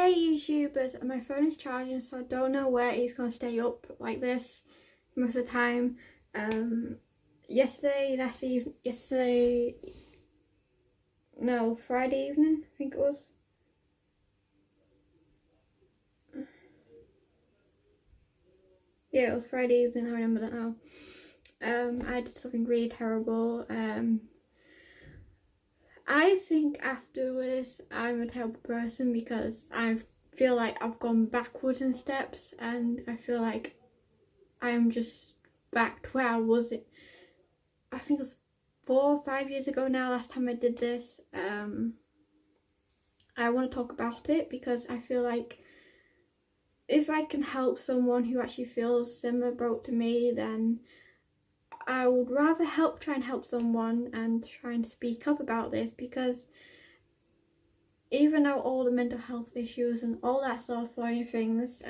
Hey YouTubers, my phone is charging, so I don't know where it's going to stay up like this most of the time. Friday evening, I think it was. Yeah, it was Friday evening, I remember that now. I did something really terrible. I think afterwards I'm a terrible person because I feel like I've gone backwards in steps, and I feel like I'm just back to where I was. I think it was 4 or 5 years ago now, last time I did this. I want to talk about it because I feel like if I can help someone who actually feels similar boat to me, then I would rather try and help someone and try and speak up about this, because even though all the mental health issues and all that sort of foreign things,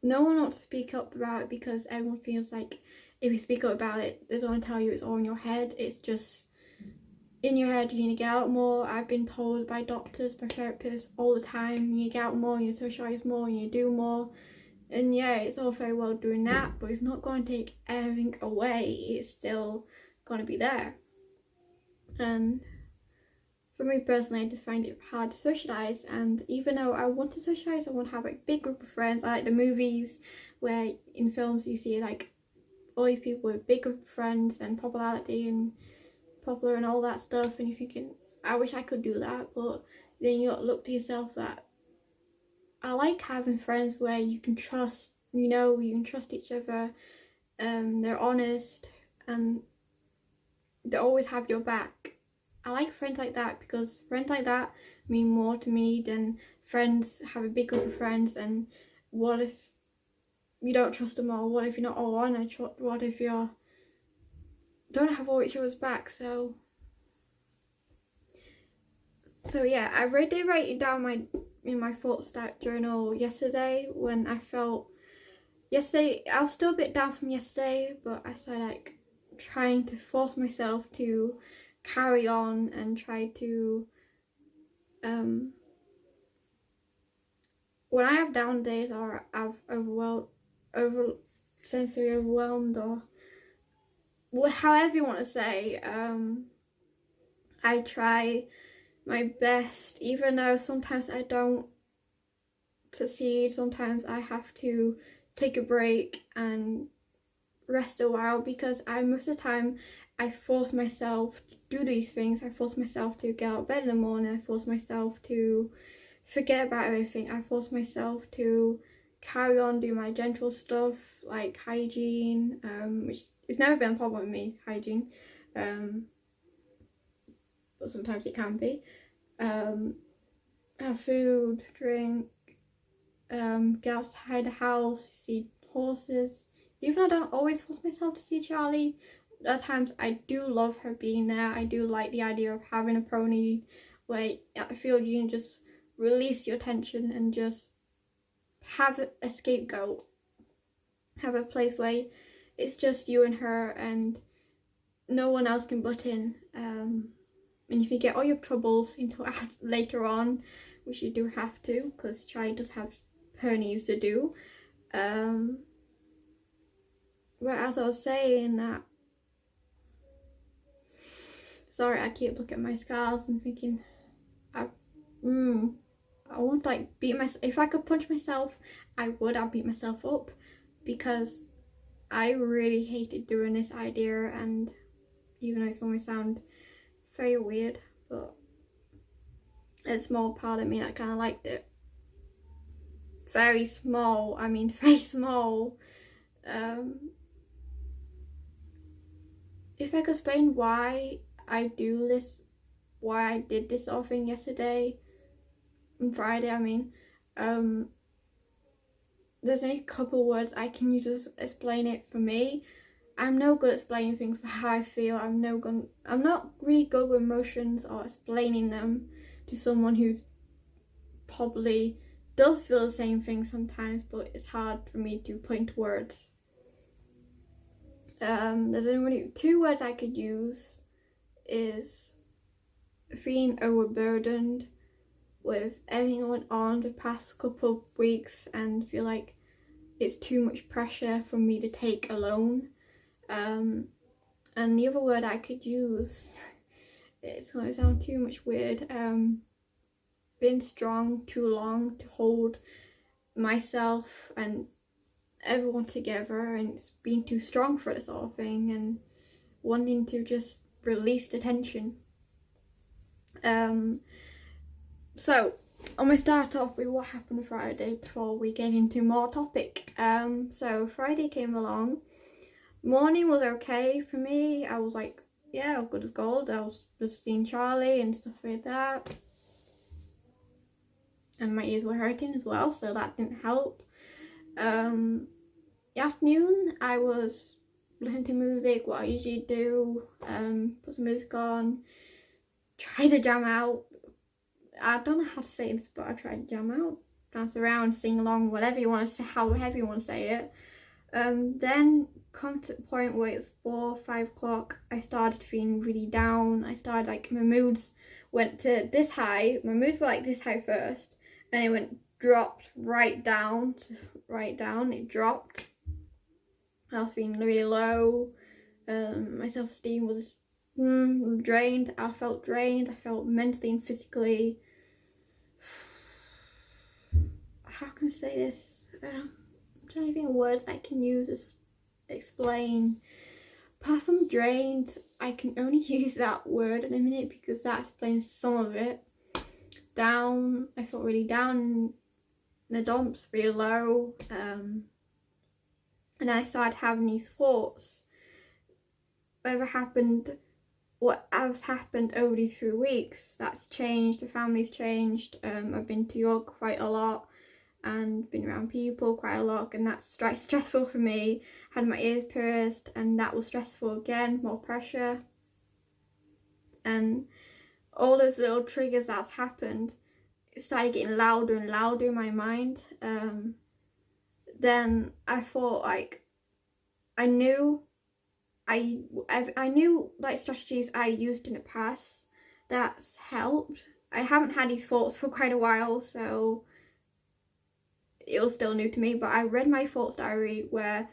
no one wants to speak up about it because everyone feels like if you speak up about it, they don't want to tell you it's all in your head. It's just in your head, you need to get out more. I've been told by doctors, by therapists all the time, you need to get out more, you need to socialise more, you need to do more. And yeah, it's all very well doing that, but it's not going to take everything away. It's still going to be there. And for me personally, I just find it hard to socialise, and even though I want to socialise, I want to have a big group of friends. I like the movies where in films you see like all these people with big group of friends and popularity and popular and all that stuff, and you're thinking, I wish I could do that, but then you got to look to yourself that I like having friends where you can trust, you can trust each other, they're honest and they always have your back. I like friends like that because friends like that mean more to me than friends have a big group of friends, and what if you don't trust them all? What if you're not all honest? What if you don't have all each other's back? So yeah, I did write it down in my thoughts journal yesterday when I felt. Yesterday, I was still a bit down from yesterday, but I started like trying to force myself to carry on and try to when I have down days or I've sensory overwhelmed, or however you want to say, I try my best, even though sometimes I don't succeed. Sometimes I have to take a break and rest a while, because most of the time I force myself to do these things. I force myself to get out of bed in the morning. I force myself to forget about everything. I force myself to carry on doing my gentle stuff like hygiene, which has never been a problem with me, hygiene, but sometimes it can be. Have food, drink, get outside the house, see horses. Even though I don't always force myself to see Charlie, at times I do love her being there. I do like the idea of having a pony where I feel you can just release your tension and just have a scapegoat. Have a place where it's just you and her and no one else can butt in. And if you get all your troubles until later on, which you do have to, because Charlie does have her needs to do. But as I was saying that, sorry, I keep looking at my scars and thinking, I want to like beat myself. If I could punch myself, I'd beat myself up, because I really hated doing this idea, and even though it's going to sound very weird, but a small part of me that kind of liked it. Very small, I mean very small. If I could explain why I do this, why I did this sort of thing yesterday, on Friday, I mean, there's only a couple words I can use to explain it for me. I'm no good at explaining things for how I feel. I'm not really good with emotions or explaining them to someone who probably does feel the same thing sometimes, but it's hard for me to put into words. There's only 2 words I could use, is feeling overburdened with everything that went on the past couple of weeks, and feel like it's too much pressure for me to take alone. And the other word I could use, it's going to sound too much weird, been strong too long to hold myself and everyone together, and it's been too strong for this sort of thing, and wanting to just release the tension. So I'm going to start off with what happened Friday before we get into more topic. So Friday came along. Morning was okay for me. I was like, yeah, good as gold. I was just seeing Charlie and stuff like that. And my ears were hurting as well, so that didn't help. The afternoon, I was listening to music, what I usually do. Put some music on, try to jam out. I don't know how to say this, but I tried to jam out, dance around, sing along, whatever you want to say, however you want to say it. Then come to the point where it's 4-5 o'clock, I started feeling really down. I started, like, my moods went to this high. My moods were like this high first, and it dropped right down. It dropped. I was feeling really low. My self-esteem was drained. I felt drained. I felt mentally and physically. How can I say this? I'm trying to think of words I can use to explain. Apart from drained, I can only use that word in a minute because that explains some of it. Down, I felt really down in the dumps, really low. And I started having these thoughts. What has happened over these few weeks, that's changed. The family's changed. I've been to York quite a lot and been around people quite a lot, and that's stressful for me. Had my ears pierced, and that was stressful again, more pressure. And all those little triggers that's happened, it started getting louder and louder in my mind. Then I thought, like, I knew like strategies I used in the past that's helped. I haven't had these thoughts for quite a while, so it was still new to me, but I read my thoughts diary where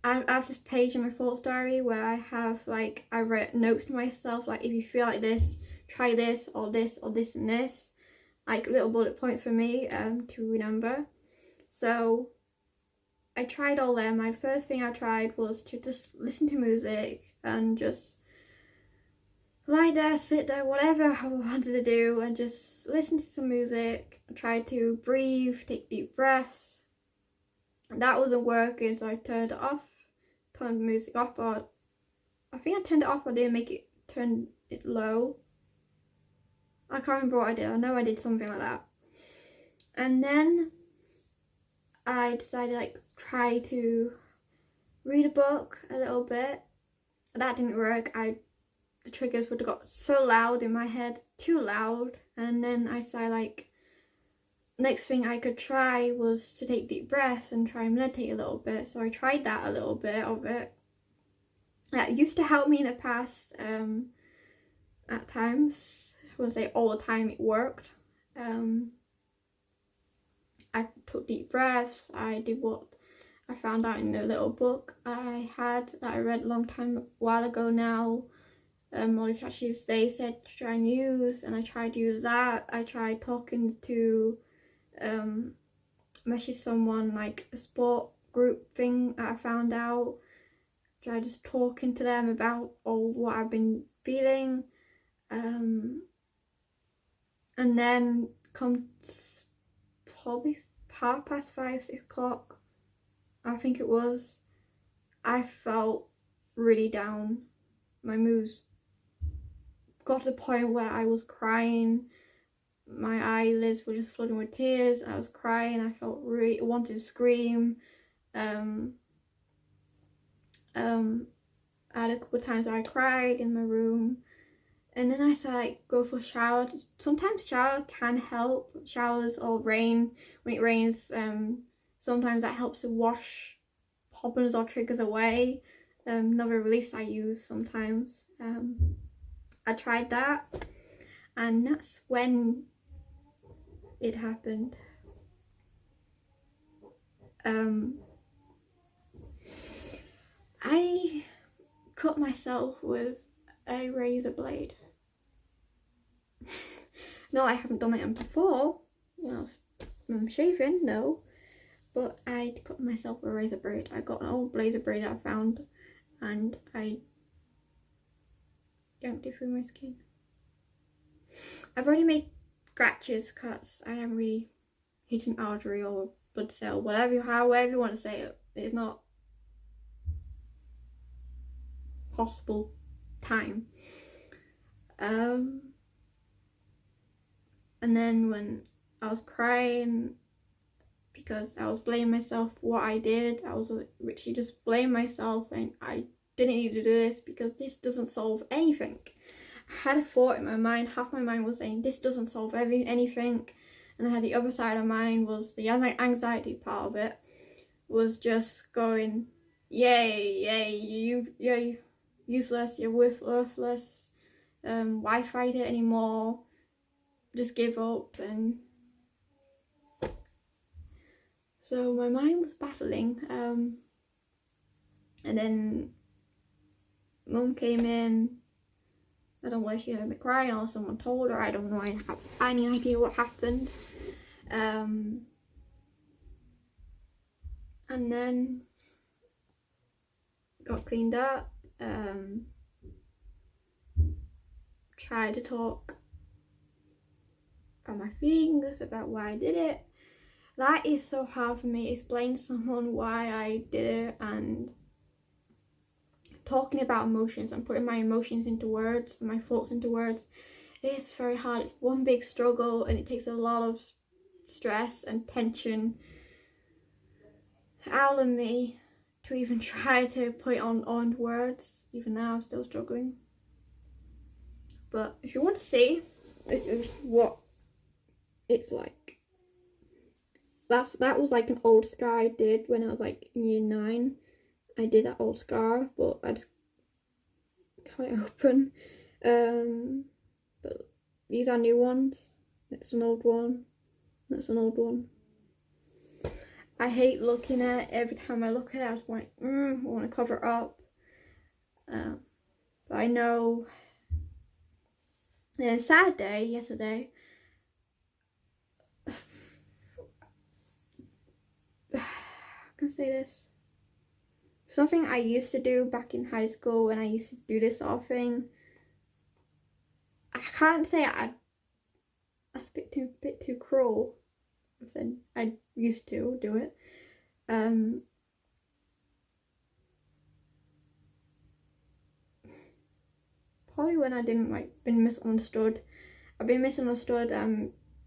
I have this page in my thoughts diary where I have, like, I write notes to myself, like, if you feel like this, try this or this or this and this, like little bullet points for me to remember. So I tried all them. My first thing I tried was to just listen to music and just lie there, sit there, whatever I wanted to do, and just listen to some music. I tried to breathe, take deep breaths. That wasn't working, so I turned the music off, or I think I turned it off or didn't turn it low. I can't remember what I did. I know I did something like that. And then I decided, like, try to read a book a little bit. That didn't work. The triggers would have got so loud in my head, too loud. And then I decided, like, next thing I could try was to take deep breaths and try and meditate a little bit. So I tried that a little bit of it. That used to help me in the past. At times, I wouldn't say all the time it worked. I took deep breaths. I did what I found out in the little book I had that I read a while ago now. All these strategies they said to try and use, and I tried to use that. I tried talking to message someone, like a sport group thing that I found out. Tried just talking to them about all what I've been feeling. And then comes probably 5:30, 6 o'clock, I think it was, I felt really down. My moods got to the point where I was crying. My eyelids were just flooding with tears. I was crying. I felt really wanted to scream. I had a couple of times where I cried in my room. And then I started, like, go for a shower. Sometimes shower can help. Showers or rain, when it rains, sometimes that helps to wash problems or triggers away. Another release I use sometimes. I tried that, and that's when it happened. I cut myself with a razor blade. No, I haven't done it before when I was shaving, no. But I cut myself with a razor blade. I got an old razor blade I found and I yanked it through my skin. I've already made scratches, cuts. I haven't really hit an artery or blood cell, however you want to say it. It's not possible time. And then when I was crying because I was blaming myself for what I did, I was literally just blaming myself, and I didn't need to do this because this doesn't solve anything. I had a thought in my mind, half my mind was saying this doesn't solve anything, and I had the other side of mine was the anxiety part of it, was just going, yay, you're useless, you're worthless, why fight it anymore, just give up. And so my mind was battling, and then Mum came in. I don't know whether she heard me crying or someone told her. I don't know. I have any idea what happened. And then got cleaned up. Tried to talk about my feelings, about why I did it. That is so hard for me, explain to someone why I did it, and talking about emotions and putting my emotions into words, my thoughts into words. It's very hard. It's one big struggle, and it takes a lot of stress and tension out of me to even try to put it on words. Even now I'm still struggling. But if you want to see, this is what it's like. That was like an old scar I did when I was like in year 9. I did that old scar, but I just cut it open. But these are new ones. It's an old one. That's an old one. I hate looking at it. Every time I look at it, I just want, I want to cover it up. But I know. And then sad day yesterday. How can I say this? Something I used to do back in high school when I used to do this sort of thing. I can't say that's a bit too cruel. I said I used to do it. Probably when I didn't been misunderstood. I've been misunderstood.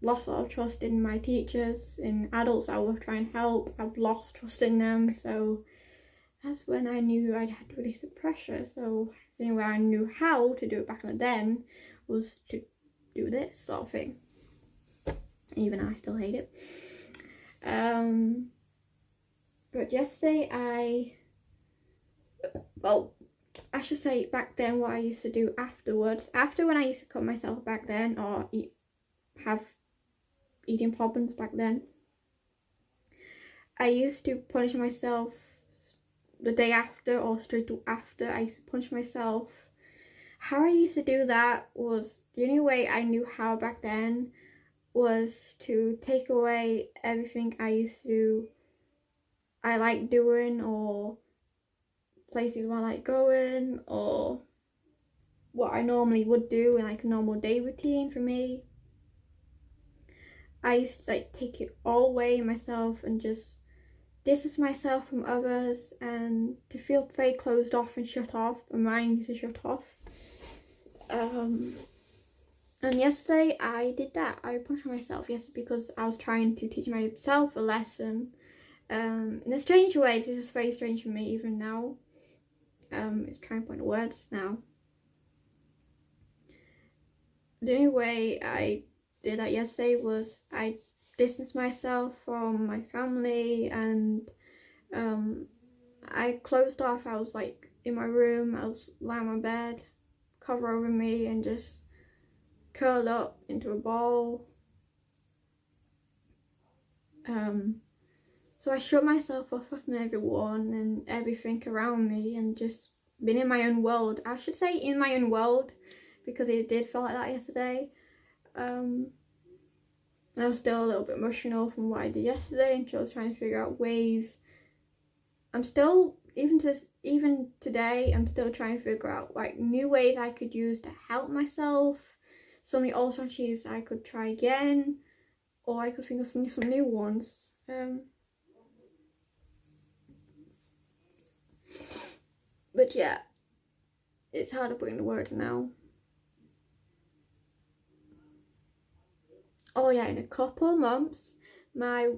Lost a lot of trust in my teachers, in adults I was trying to help. I've lost trust in them, so that's when I knew I had to release the pressure. So the only way I knew how to do it back then was to do this sort of thing. Even I still hate it. But yesterday I should say back then what I used to do afterwards. After when I used to cut myself back then, or have eating problems back then, I used to punish myself the day after or straight after. I used to punish myself. How I used to do that was, the only way I knew how back then was to take away everything I like doing, or places I like going, or what I normally would do in like a normal day routine for me. I used to take it all away myself and just distance myself from others, and to feel very closed off and shut off. My mind used to shut off. And yesterday I did that. I punished myself yesterday because I was trying to teach myself a lesson. In a strange way, this is very strange for me even now. It's trying to point the words now. The only way I did that yesterday was I distanced myself from my family, and I closed off. I was in my room, I was lying on my bed, cover over me, and just curled up into a ball So I shut myself off from everyone and everything around me and just been in my own world. I should say in my own world, because it did feel like that yesterday. I was still a little bit emotional from what I did yesterday, and I was trying to figure out ways. I'm still, even today, I'm still trying to figure out like new ways I could use to help myself. Some of the old strategies I could try again, or I could think of some new ones. But yeah, it's hard to put into words now. Oh yeah, in a couple months, my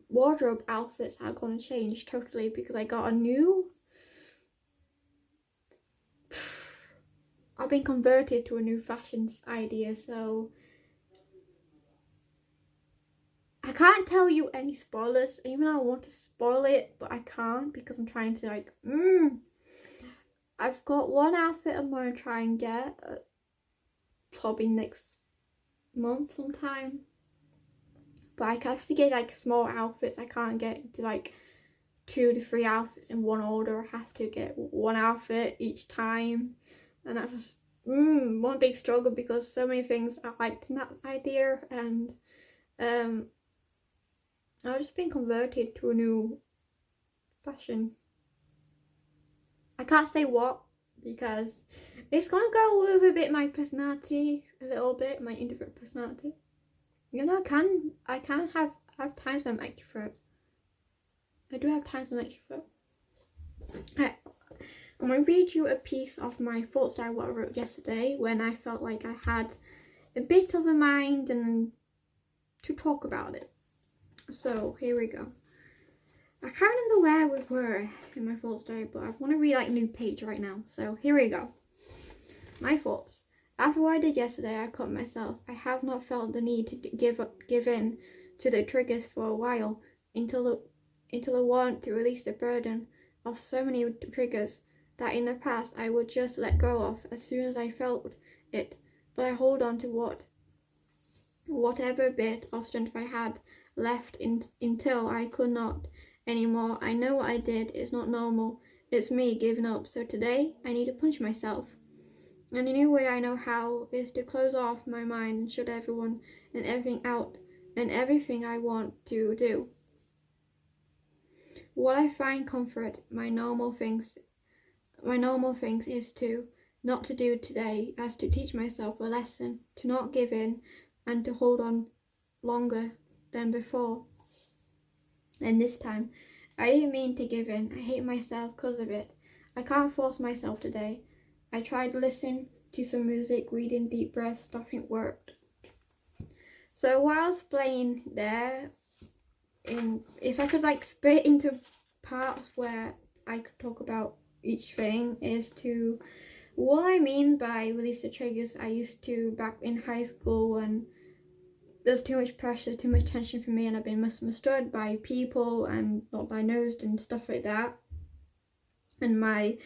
wardrobe outfits are going to change totally because I got a new... I've been converted to a new fashion idea, so I can't tell you any spoilers, even though I want to spoil it, but I can't because I'm trying to like, I've got one outfit I'm going to try and get probably next month sometime, but I have to get like small outfits. I can't get to like 2 to 3 outfits in one order. I have to get one outfit each time, and that's just one big struggle because so many things I liked in that idea, and I've just been converted to a new fashion. I can't say what because it's gonna go with a bit my personality, a little bit my introvert personality. You know, I can have times when I'm extrovert. I do have times when I'm extrovert. Alright, I'm gonna read you a piece of my thoughts that I wrote yesterday when I felt like I had a bit of a mind and to talk about it. So here we go. I can't remember where we were in my thoughts today, but I want to read like a new page right now. So here we go. My thoughts. After what I did yesterday, I cut myself. I have not felt the need to give in to the triggers for a while until I want to release the burden of so many triggers that in the past I would just let go of as soon as I felt it. But I hold on to whatever bit of strength I had left until I could not anymore. I know what I did is not normal. It's me giving up. So today I need to punch myself. And the new way I know how is to close off my mind and shut everyone and everything out and everything I want to do. What I find comfort, my normal things is to not to do today as to teach myself a lesson, to not give in and to hold on longer than before. And this time, I didn't mean to give in. I hate myself because of it. I can't force myself today. I tried listening to some music, reading deep breaths, nothing worked. So while I was playing there, if I could like split into parts where I could talk about each thing, is to what I mean by release the triggers I used to back in high school when there's too much pressure, too much tension for me, and I've been misunderstood by people and not diagnosed and stuff like that. And my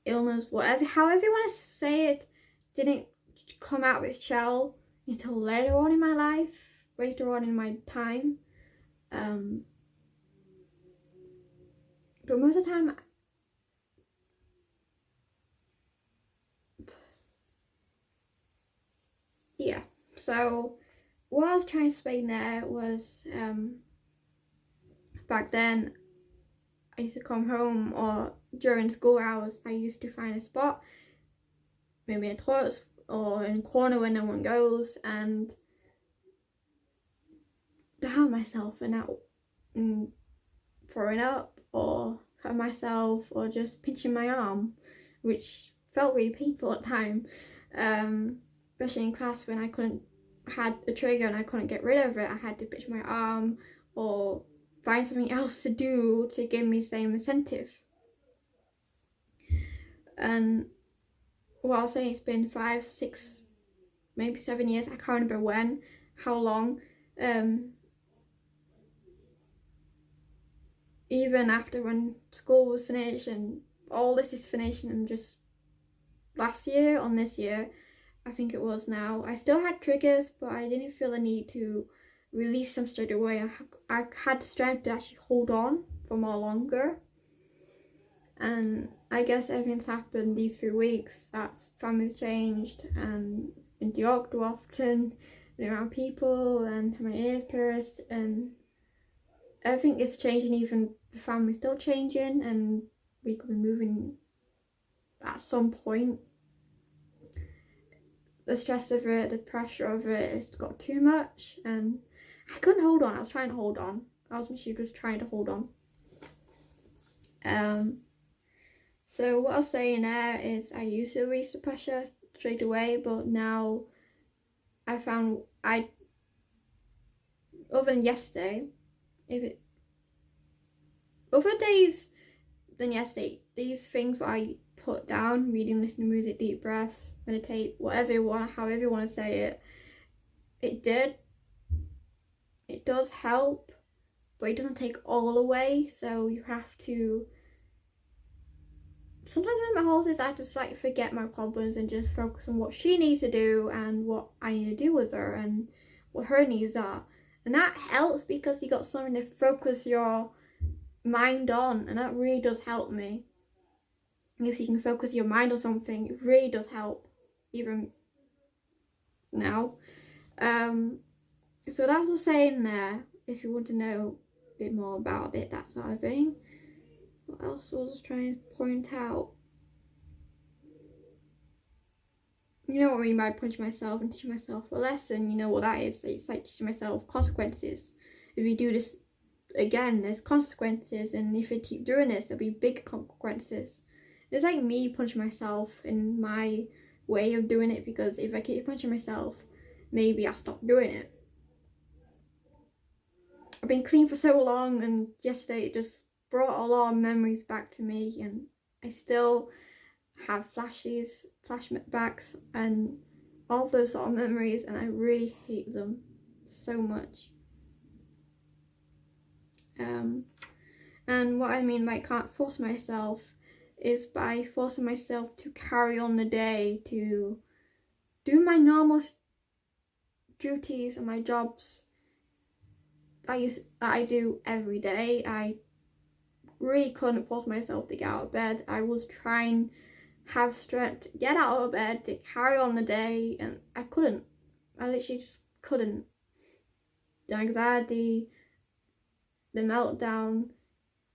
illness, whatever, however you want to say it, didn't come out of its shell until later on in my life, later on in my time. But most of the time, yeah. So what I was trying to explain there was back then I used to come home, or during school hours I used to find a spot, maybe in a toilet or in a corner where no one goes, and to harm myself and out and throwing up or cutting myself or just pinching my arm, which felt really painful at the time, especially in class when I had a trigger and I couldn't get rid of it. I had to pinch my arm or find something else to do to give me the same incentive. And what I'll say, it's been 5, 6, maybe 7 years, I can't remember how long, even after when school was finished and all this is finished, and just last year on this year, I think it was now. I still had triggers, but I didn't feel the need to release them straight away. I had strength to actually hold on for more longer. And I guess everything's happened these 3 weeks. That's family's changed, and been to York too often, been around people, and had my ears pierced, and everything is changing. Even the family's still changing, and we could be moving at some point. The stress of it, the pressure of it, it's got too much, and I couldn't hold on. I was trying to hold on. I was literally just trying to hold on. So what I was saying there is I used to release the pressure straight away, but now I found other than yesterday, other days than yesterday, these things that I put down, reading, listening to music, deep breaths, meditate, whatever you want, however you want to say it, it does help, but it doesn't take all away. So you have to, sometimes when my horse is, I just like forget my problems and just focus on what she needs to do and what I need to do with her and what her needs are. And that helps because you got something to focus your mind on, and that really does help me. If you can focus your mind on something, it really does help, even now. So that's what I was saying there. If you want to know a bit more about it, that sort of thing. What else was I trying to point out? You know what I mean by punching myself and teaching myself a lesson. You know what that is. It's like teaching myself consequences. If you do this again, there's consequences, and if I keep doing this, there'll be big consequences. It's like me punching myself in my way of doing it, because if I keep punching myself, maybe I'll stop doing it. I've been clean for so long, and yesterday it just brought a lot of memories back to me, and I still have flashbacks and all those sort of memories, and I really hate them so much. And what I mean by can't force myself is by forcing myself to carry on the day, to do my normal duties and my jobs I do every day. I really couldn't force myself to get out of bed. I was trying have strength to get out of bed, to carry on the day, and I couldn't. I literally just couldn't. The anxiety, the meltdown,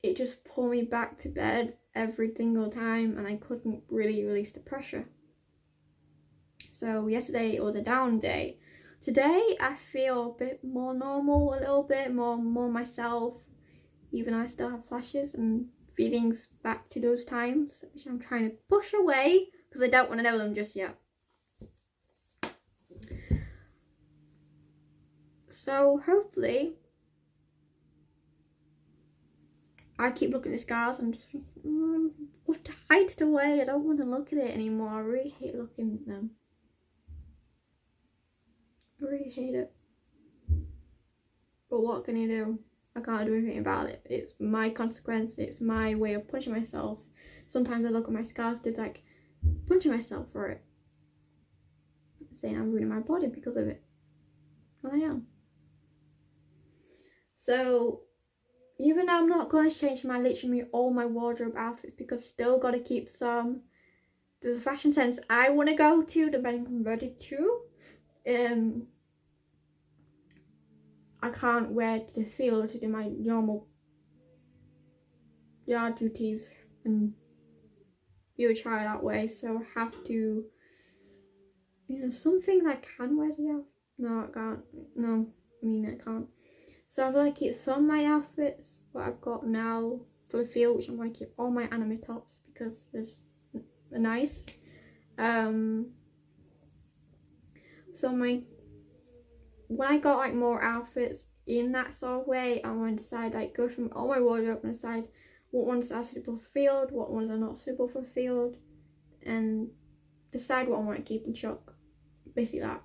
it just pulled me back to bed every single time, and I couldn't really release the pressure. So yesterday it was a down day. Today I feel a bit more normal, a little bit more myself, even though I still have flashes and feelings back to those times, which I'm trying to push away because I don't want to know them just yet. So hopefully I keep looking at scars and just thinking, what to hide it away. I don't want to look at it anymore. I really hate looking at them. I really hate it. But what can you do? I can't do anything about it. It's my consequence. It's my way of punching myself. Sometimes I look at my scars, it's like punching myself for it, saying I'm ruining my body because of it. And I am. So even though I'm not going to change literally all my wardrobe outfits, because I still got to keep some. There's a fashion sense I want to go to that I'm converted to. I can't wear to the field to do my normal yard duties and be a child that way, so I have to, some things I can wear to the no, I can't. No, I can't. So I'm going to keep some of my outfits, what I've got now for the field, which I'm going to keep all my anime tops because they're nice. So when I got like more outfits in that sort of way, I want to decide, like, go from all my wardrobe and decide what ones are suitable for field, what ones are not suitable for field, and decide what I want to keep in stock. Basically that.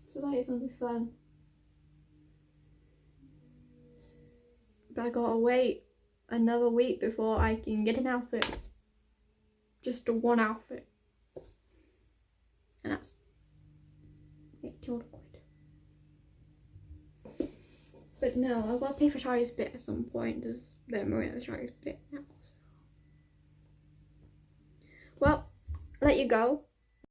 So that is going to be fun. But I gotta wait another week before I can get an outfit. Just one outfit. £200. But no, I've got to pay for Charlie's bit at some point. There's the Marina Charlie's bit now. So. Well, I'll let you go.